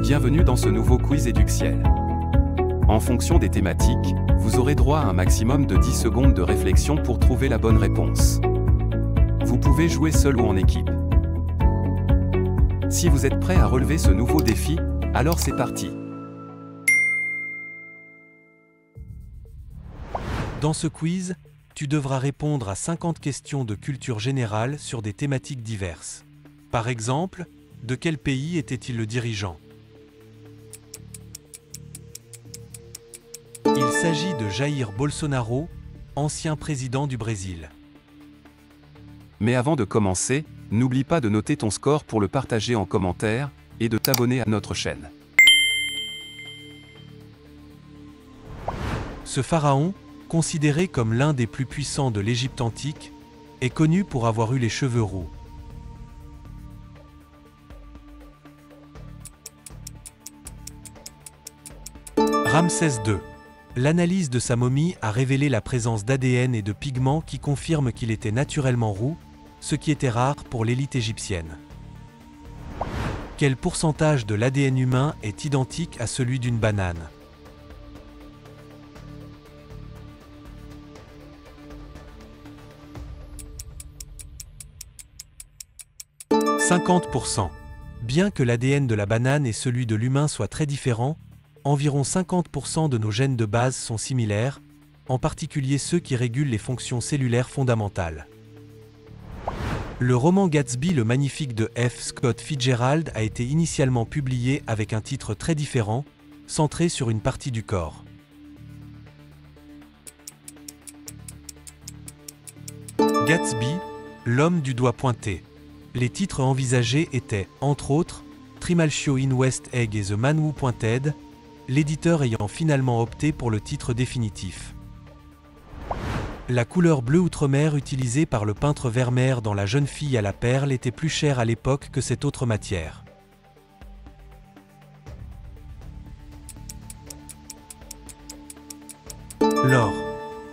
Bienvenue dans ce nouveau quiz Eduxiel. En fonction des thématiques, vous aurez droit à un maximum de 10 secondes de réflexion pour trouver la bonne réponse. Vous pouvez jouer seul ou en équipe. Si vous êtes prêt à relever ce nouveau défi, alors c'est parti. Dans ce quiz, tu devras répondre à 50 questions de culture générale sur des thématiques diverses. Par exemple, de quel pays était-il le dirigeant? Il s'agit de Jair Bolsonaro, ancien président du Brésil. Mais avant de commencer, n'oublie pas de noter ton score pour le partager en commentaire et de t'abonner à notre chaîne. Ce pharaon, considéré comme l'un des plus puissants de l'Égypte antique, est connu pour avoir eu les cheveux roux. Ramsès II. L'analyse de sa momie a révélé la présence d'ADN et de pigments qui confirment qu'il était naturellement roux, ce qui était rare pour l'élite égyptienne. Quel pourcentage de l'ADN humain est identique à celui d'une banane? « 50%. Bien que l'ADN de la banane et celui de l'humain soient très différents, environ 50% de nos gènes de base sont similaires, en particulier ceux qui régulent les fonctions cellulaires fondamentales. Le roman Gatsby le Magnifique de F. Scott Fitzgerald a été initialement publié avec un titre très différent, centré sur une partie du corps. Gatsby, l'homme du doigt pointé. Les titres envisagés étaient, entre autres, Trimalchio in West Egg et The Man Who Pointed, l'éditeur ayant finalement opté pour le titre définitif. La couleur bleu outre-mer utilisée par le peintre Vermeer dans La jeune fille à la perle était plus chère à l'époque que cette autre matière. L'or.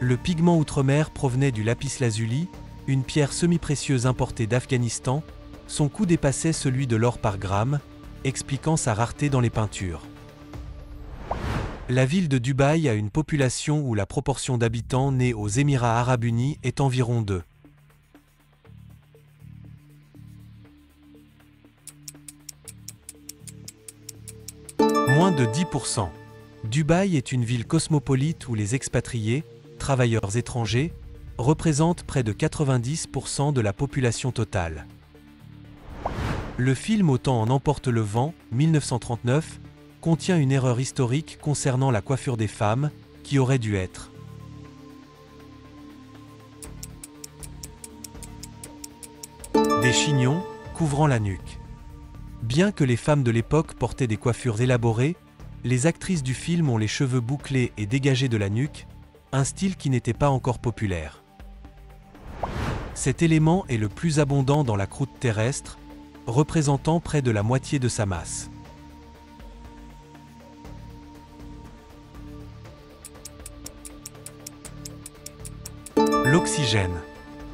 Le pigment outre-mer provenait du lapis-lazuli, une pierre semi-précieuse importée d'Afghanistan. Son coût dépassait celui de l'or par gramme, expliquant sa rareté dans les peintures. La ville de Dubaï a une population où la proportion d'habitants nés aux Émirats arabes unis est environ 2. Moins de 10%. Dubaï est une ville cosmopolite où les expatriés, travailleurs étrangers, représentent près de 90% de la population totale. Le film Autant en emporte le vent, 1939, contient une erreur historique concernant la coiffure des femmes, qui aurait dû être des chignons couvrant la nuque. Bien que les femmes de l'époque portaient des coiffures élaborées, les actrices du film ont les cheveux bouclés et dégagés de la nuque, un style qui n'était pas encore populaire. Cet élément est le plus abondant dans la croûte terrestre, représentant près de la moitié de sa masse. L'oxygène.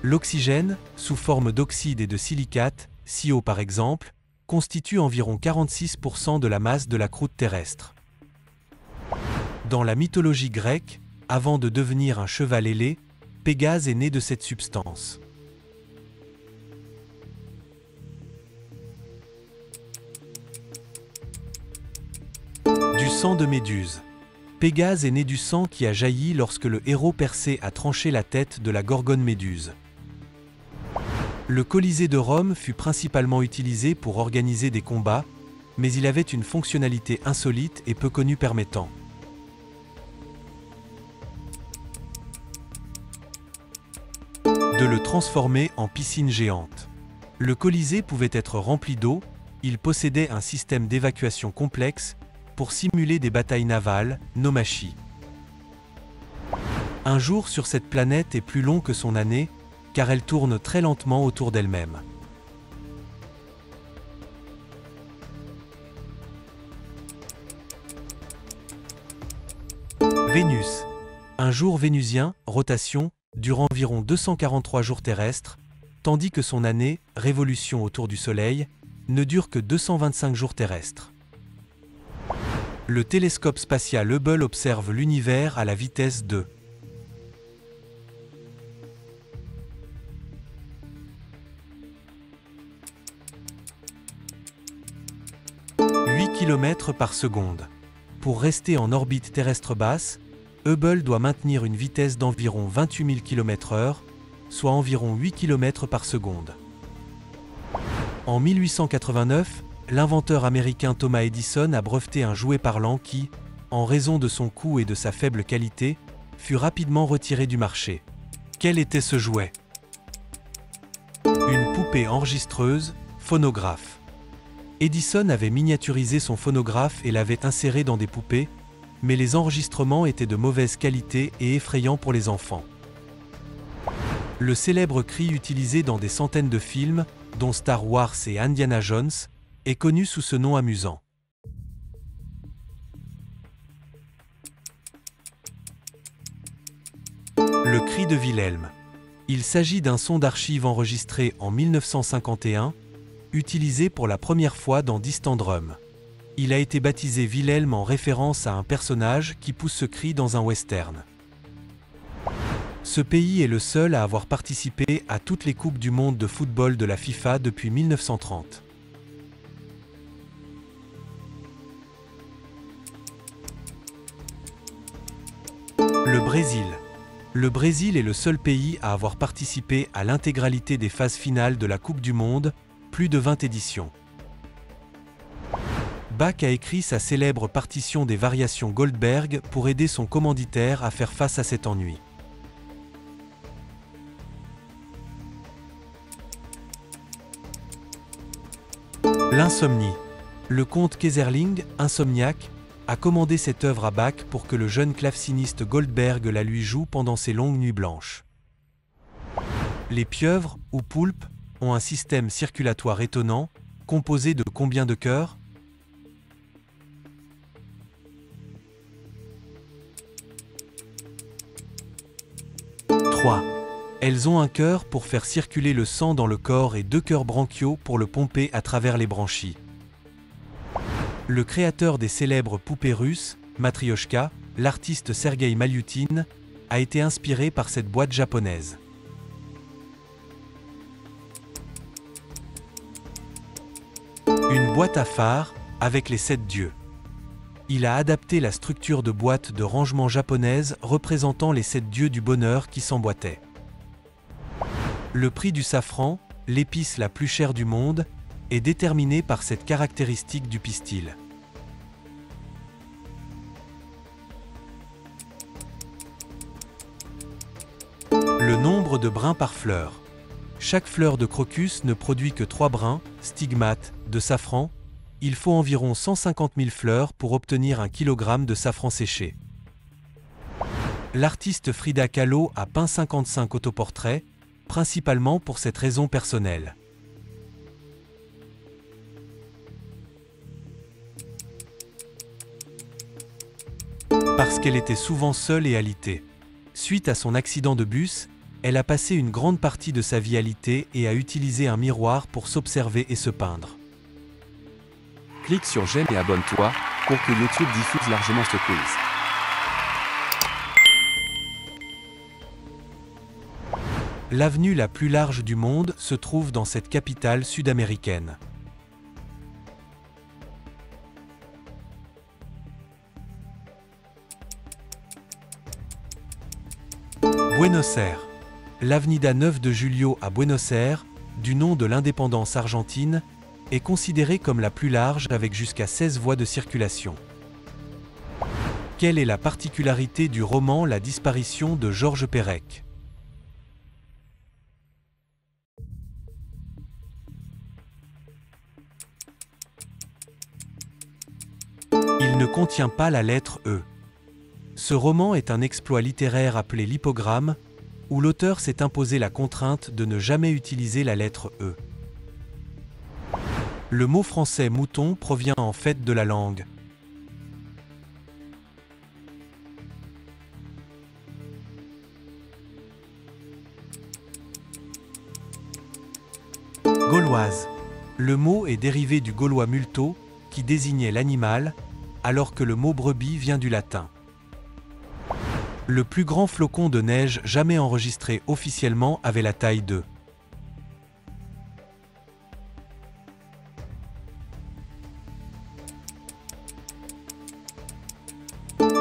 L'oxygène, sous forme d'oxyde et de silicate, CO par exemple, constitue environ 46% de la masse de la croûte terrestre. Dans la mythologie grecque, avant de devenir un cheval ailé, Pégase est né de cette substance. Du sang de Méduse. Pégase est né du sang qui a jailli lorsque le héros Persée a tranché la tête de la gorgone Méduse. Le Colisée de Rome fut principalement utilisé pour organiser des combats, mais il avait une fonctionnalité insolite et peu connue permettant de le transformer en piscine géante. Le Colisée pouvait être rempli d'eau, il possédait un système d'évacuation complexe pour simuler des batailles navales, Nomachi. Un jour sur cette planète est plus long que son année, car elle tourne très lentement autour d'elle-même. Vénus. Un jour vénusien, rotation, dure environ 243 jours terrestres, tandis que son année, révolution autour du Soleil, ne dure que 225 jours terrestres. Le télescope spatial Hubble observe l'univers à la vitesse de 8 km par seconde. Pour rester en orbite terrestre basse, Hubble doit maintenir une vitesse d'environ 28 000 km/h, soit environ 8 km par seconde. En 1889, l'inventeur américain Thomas Edison a breveté un jouet parlant qui, en raison de son coût et de sa faible qualité, fut rapidement retiré du marché. Quel était ce jouet? Une poupée enregistreuse, phonographe. Edison avait miniaturisé son phonographe et l'avait inséré dans des poupées, mais les enregistrements étaient de mauvaise qualité et effrayants pour les enfants. Le célèbre cri utilisé dans des centaines de films, dont Star Wars et Indiana Jones, est connu sous ce nom amusant. Le cri de Wilhelm. Il s'agit d'un son d'archive enregistré en 1951, utilisé pour la première fois dans Distant Drum. Il a été baptisé Wilhelm en référence à un personnage qui pousse ce cri dans un western. Ce pays est le seul à avoir participé à toutes les Coupes du monde de football de la FIFA depuis 1930. Le Brésil. Le Brésil est le seul pays à avoir participé à l'intégralité des phases finales de la Coupe du monde, plus de 20 éditions. Bach a écrit sa célèbre partition des variations Goldberg pour aider son commanditaire à faire face à cet ennui. L'insomnie. Le comte Keyserling, insomniaque, a commandé cette œuvre à Bach pour que le jeune claveciniste Goldberg la lui joue pendant ses longues nuits blanches. Les pieuvres, ou poulpes, ont un système circulatoire étonnant, composé de combien de cœurs? 3. Elles ont un cœur pour faire circuler le sang dans le corps et 2 cœurs branchiaux pour le pomper à travers les branchies. Le créateur des célèbres poupées russes, Matryoshka, l'artiste Sergueï Malyutin, a été inspiré par cette boîte japonaise. Une boîte à phare, avec les 7 dieux. Il a adapté la structure de boîte de rangement japonaise représentant les 7 dieux du bonheur qui s'emboîtaient. Le prix du safran, l'épice la plus chère du monde, est déterminé par cette caractéristique du pistil. Le nombre de brins par fleur. Chaque fleur de crocus ne produit que 3 brins, stigmates, de safran. Il faut environ 150 000 fleurs pour obtenir 1 kg de safran séché. L'artiste Frida Kahlo a peint 55 autoportraits, principalement pour cette raison personnelle. Parce qu'elle était souvent seule et alitée. Suite à son accident de bus, elle a passé une grande partie de sa vie alitée et a utilisé un miroir pour s'observer et se peindre. Clique sur j'aime et abonne-toi pour que YouTube diffuse largement ce quiz. L'avenue la plus large du monde se trouve dans cette capitale sud-américaine. Buenos Aires. L'Avenida 9 de Julio à Buenos Aires, du nom de l'indépendance argentine, est considérée comme la plus large avec jusqu'à 16 voies de circulation. Quelle est la particularité du roman La disparition de Georges Perec? Il ne contient pas la lettre E. Ce roman est un exploit littéraire appelé l'hypogramme, où l'auteur s'est imposé la contrainte de ne jamais utiliser la lettre E. Le mot français mouton provient en fait de la langue. Gauloise. Le mot est dérivé du gaulois multo, qui désignait l'animal, alors que le mot brebis vient du latin. Le plus grand flocon de neige jamais enregistré officiellement avait la taille de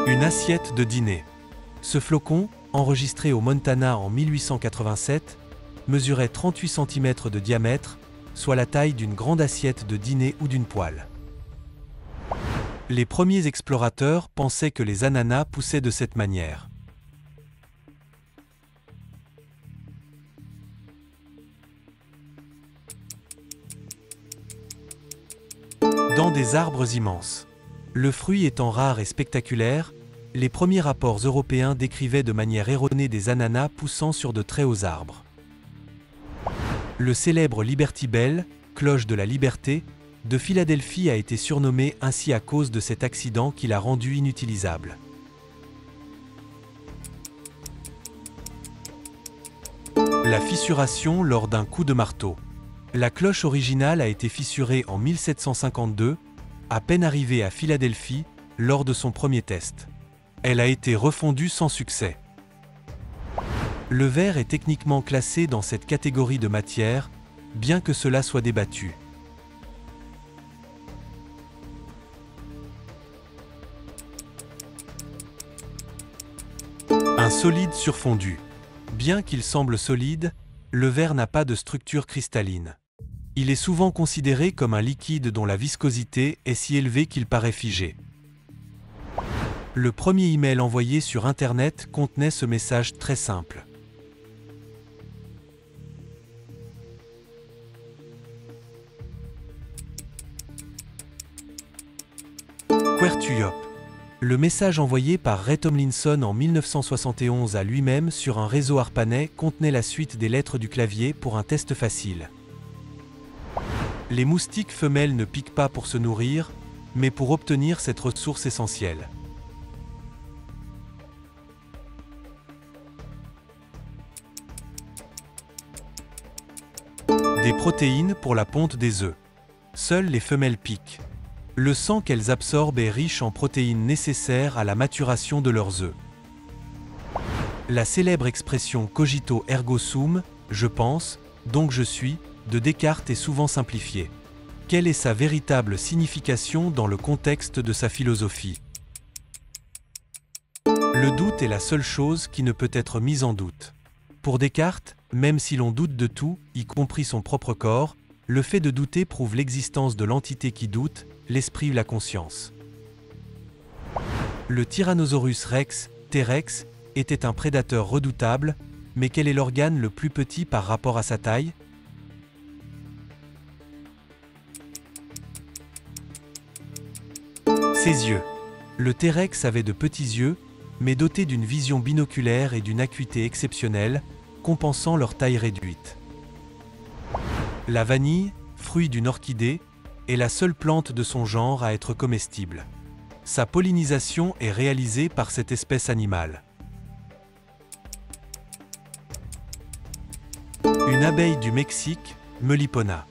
une assiette de dîner. Ce flocon, enregistré au Montana en 1887, mesurait 38 cm de diamètre, soit la taille d'une grande assiette de dîner ou d'une poêle. Les premiers explorateurs pensaient que les ananas poussaient de cette manière. Dans des arbres immenses. Le fruit étant rare et spectaculaire, les premiers rapports européens décrivaient de manière erronée des ananas poussant sur de très hauts arbres. Le célèbre Liberty Bell, cloche de la liberté, de Philadelphie a été surnommé ainsi à cause de cet accident qui l'a rendu inutilisable. La fissuration lors d'un coup de marteau. La cloche originale a été fissurée en 1752, à peine arrivée à Philadelphie, lors de son premier test. Elle a été refondue sans succès. Le verre est techniquement classé dans cette catégorie de matière, bien que cela soit débattu. Un solide surfondu. Bien qu'il semble solide, le verre n'a pas de structure cristalline. Il est souvent considéré comme un liquide dont la viscosité est si élevée qu'il paraît figé. Le premier email envoyé sur Internet contenait ce message très simple. Quertuyop. Le message envoyé par Ray Tomlinson en 1971 à lui-même sur un réseau ARPANET contenait la suite des lettres du clavier pour un test facile. Les moustiques femelles ne piquent pas pour se nourrir, mais pour obtenir cette ressource essentielle. Des protéines pour la ponte des œufs. Seules les femelles piquent. Le sang qu'elles absorbent est riche en protéines nécessaires à la maturation de leurs œufs. La célèbre expression cogito ergo sum, je pense, donc je suis, de Descartes est souvent simplifiée. Quelle est sa véritable signification dans le contexte de sa philosophie? Le doute est la seule chose qui ne peut être mise en doute. Pour Descartes, même si l'on doute de tout, y compris son propre corps, le fait de douter prouve l'existence de l'entité qui doute, l'esprit ou la conscience. Le Tyrannosaurus rex, T-Rex, était un prédateur redoutable, mais quel est l'organe le plus petit par rapport à sa taille? Ses yeux. Le T-Rex avait de petits yeux, mais dotés d'une vision binoculaire et d'une acuité exceptionnelle, compensant leur taille réduite. La vanille, fruit d'une orchidée, est la seule plante de son genre à être comestible. Sa pollinisation est réalisée par cette espèce animale. Une abeille du Mexique, Melipona.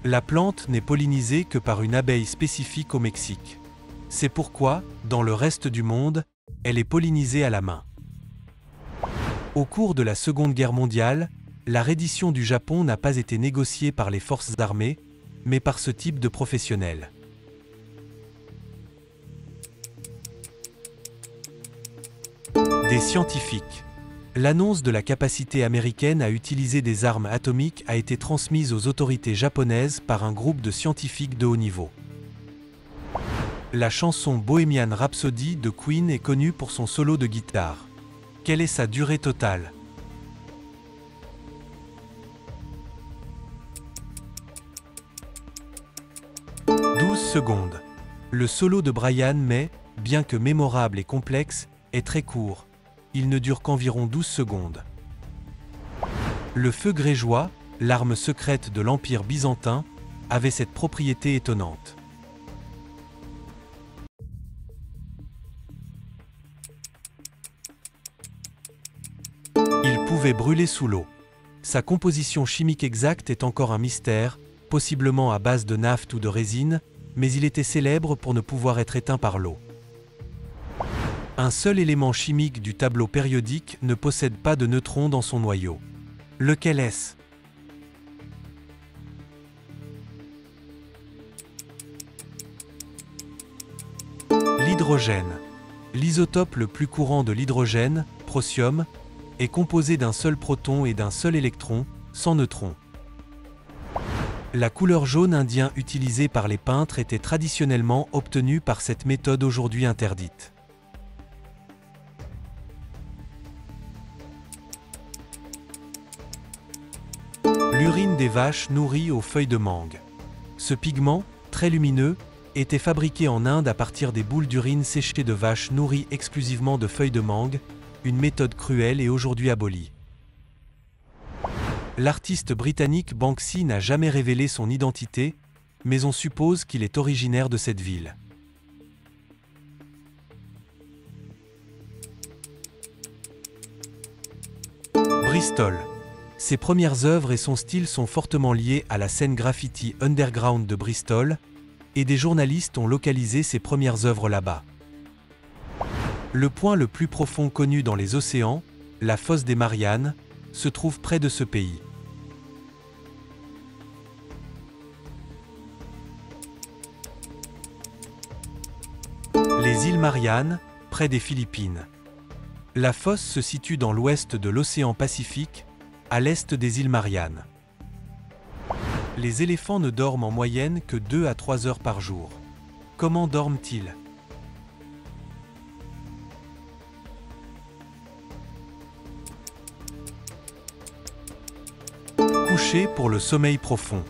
La plante n'est pollinisée que par une abeille spécifique au Mexique. C'est pourquoi, dans le reste du monde, elle est pollinisée à la main. Au cours de la Seconde Guerre mondiale, la reddition du Japon n'a pas été négociée par les forces armées, mais par ce type de professionnels. Des scientifiques. L'annonce de la capacité américaine à utiliser des armes atomiques a été transmise aux autorités japonaises par un groupe de scientifiques de haut niveau. La chanson Bohemian Rhapsody de Queen est connue pour son solo de guitare. Quelle est sa durée totale? 12 secondes. Le solo de Brian May, bien que mémorable et complexe, est très court. Il ne dure qu'environ 12 secondes. Le feu grégeois, l'arme secrète de l'Empire byzantin, avait cette propriété étonnante. Il pouvait brûler sous l'eau. Sa composition chimique exacte est encore un mystère, possiblement à base de naphte ou de résine, mais il était célèbre pour ne pouvoir être éteint par l'eau. Un seul élément chimique du tableau périodique ne possède pas de neutrons dans son noyau. Lequel est-ce? L'hydrogène. L'isotope le plus courant de l'hydrogène, procium, est composé d'un seul proton et d'un seul électron, sans neutrons. La couleur jaune indien utilisée par les peintres était traditionnellement obtenue par cette méthode aujourd'hui interdite. L'urine des vaches nourries aux feuilles de mangue. Ce pigment, très lumineux, était fabriqué en Inde à partir des boules d'urine séchées de vaches nourries exclusivement de feuilles de mangue, une méthode cruelle et aujourd'hui abolie. L'artiste britannique Banksy n'a jamais révélé son identité, mais on suppose qu'il est originaire de cette ville. Bristol. Ses premières œuvres et son style sont fortement liés à la scène graffiti underground de Bristol, et des journalistes ont localisé ses premières œuvres là-bas. Le point le plus profond connu dans les océans, la fosse des Mariannes, se trouve près de ce pays. Les îles Mariannes, près des Philippines. La fosse se situe dans l'ouest de l'océan Pacifique, à l'est des îles Mariannes. Les éléphants ne dorment en moyenne que 2 à 3 heures par jour. Comment dorment-ils? Couchés pour le sommeil profond.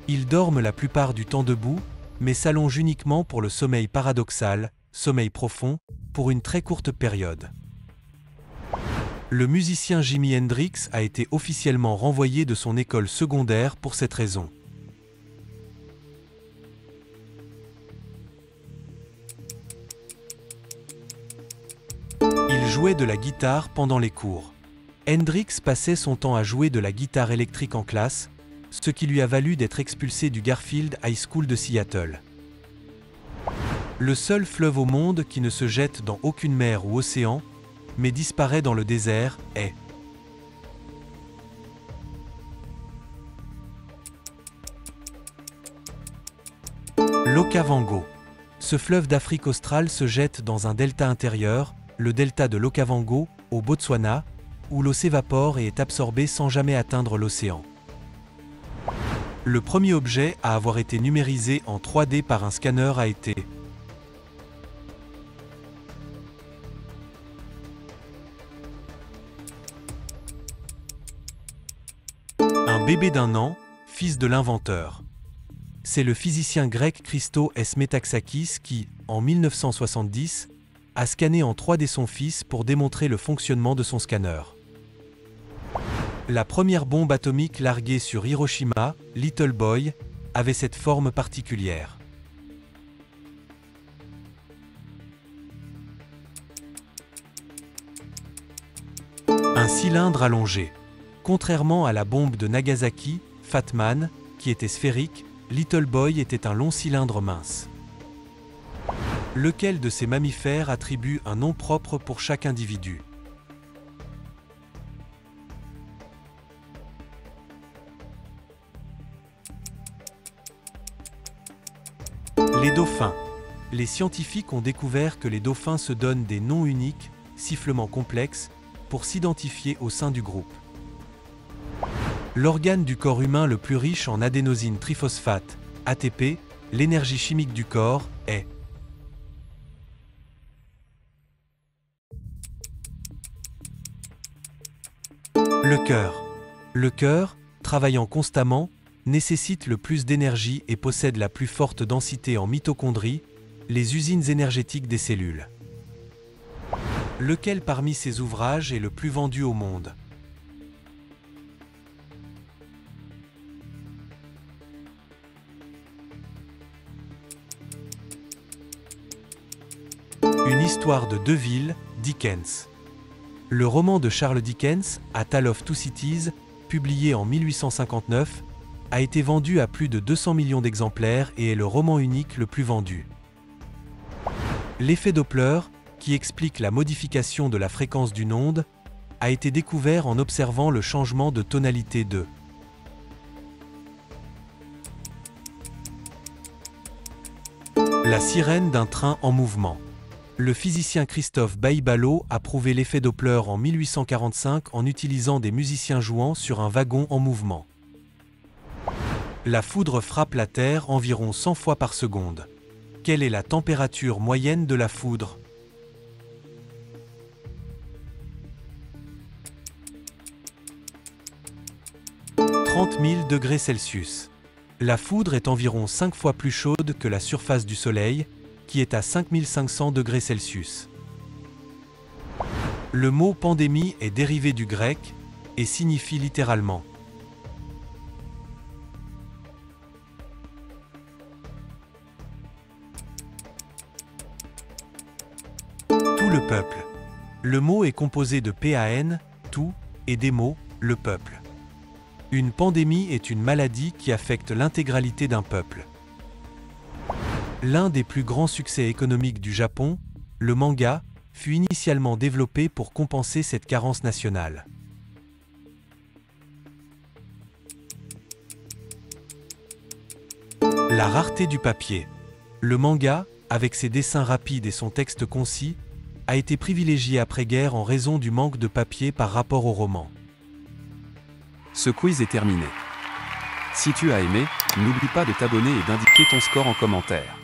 Ils dorment la plupart du temps debout, mais s'allongent uniquement pour le sommeil paradoxal, sommeil profond, pour une très courte période. Le musicien Jimi Hendrix a été officiellement renvoyé de son école secondaire pour cette raison. Il jouait de la guitare pendant les cours. Hendrix passait son temps à jouer de la guitare électrique en classe, ce qui lui a valu d'être expulsé du Garfield High School de Seattle. Le seul fleuve au monde qui ne se jette dans aucune mer ou océan, mais disparaît dans le désert, est l'Okavango. Ce fleuve d'Afrique australe se jette dans un delta intérieur, le delta de l'Okavango, au Botswana, où l'eau s'évapore et est absorbée sans jamais atteindre l'océan. Le premier objet à avoir été numérisé en 3D par un scanner a été un bébé d'1 an, fils de l'inventeur. C'est le physicien grec Christos S. Metaxakis qui, en 1970, a scanné en 3D son fils pour démontrer le fonctionnement de son scanner. La première bombe atomique larguée sur Hiroshima, Little Boy, avait cette forme particulière. Un cylindre allongé. Contrairement à la bombe de Nagasaki, Fat Man, qui était sphérique, Little Boy était un long cylindre mince. Lequel de ces mammifères attribue un nom propre pour chaque individu? Les dauphins. Les scientifiques ont découvert que les dauphins se donnent des noms uniques, sifflements complexes, pour s'identifier au sein du groupe. L'organe du corps humain le plus riche en adénosine triphosphate, ATP, l'énergie chimique du corps, est le cœur. Le cœur, travaillant constamment, nécessite le plus d'énergie et possède la plus forte densité en mitochondries, les usines énergétiques des cellules. Lequel parmi ces ouvrages est le plus vendu au monde? Une histoire de 2 villes, Dickens. Le roman de Charles Dickens, A Tale of Two Cities, publié en 1859, a été vendu à plus de 200 millions d'exemplaires et est le roman unique le plus vendu. L'effet Doppler, qui explique la modification de la fréquence d'une onde, a été découvert en observant le changement de tonalité de la sirène d'un train en mouvement. Le physicien Christophe Bailly-Ballot a prouvé l'effet Doppler en 1845 en utilisant des musiciens jouant sur un wagon en mouvement. La foudre frappe la Terre environ 100 fois par seconde. Quelle est la température moyenne de la foudre? – 30 000 degrés Celsius. La foudre est environ 5 fois plus chaude que la surface du Soleil, qui est à 5500 degrés Celsius. Le mot pandémie est dérivé du grec et signifie littéralement tout le peuple. Le mot est composé de PAN, tout, et des mots, le peuple. Une pandémie est une maladie qui affecte l'intégralité d'un peuple. L'un des plus grands succès économiques du Japon, le manga, fut initialement développé pour compenser cette carence nationale. La rareté du papier. Le manga, avec ses dessins rapides et son texte concis, a été privilégié après-guerre en raison du manque de papier par rapport au roman. Ce quiz est terminé. Si tu as aimé, n'oublie pas de t'abonner et d'indiquer ton score en commentaire.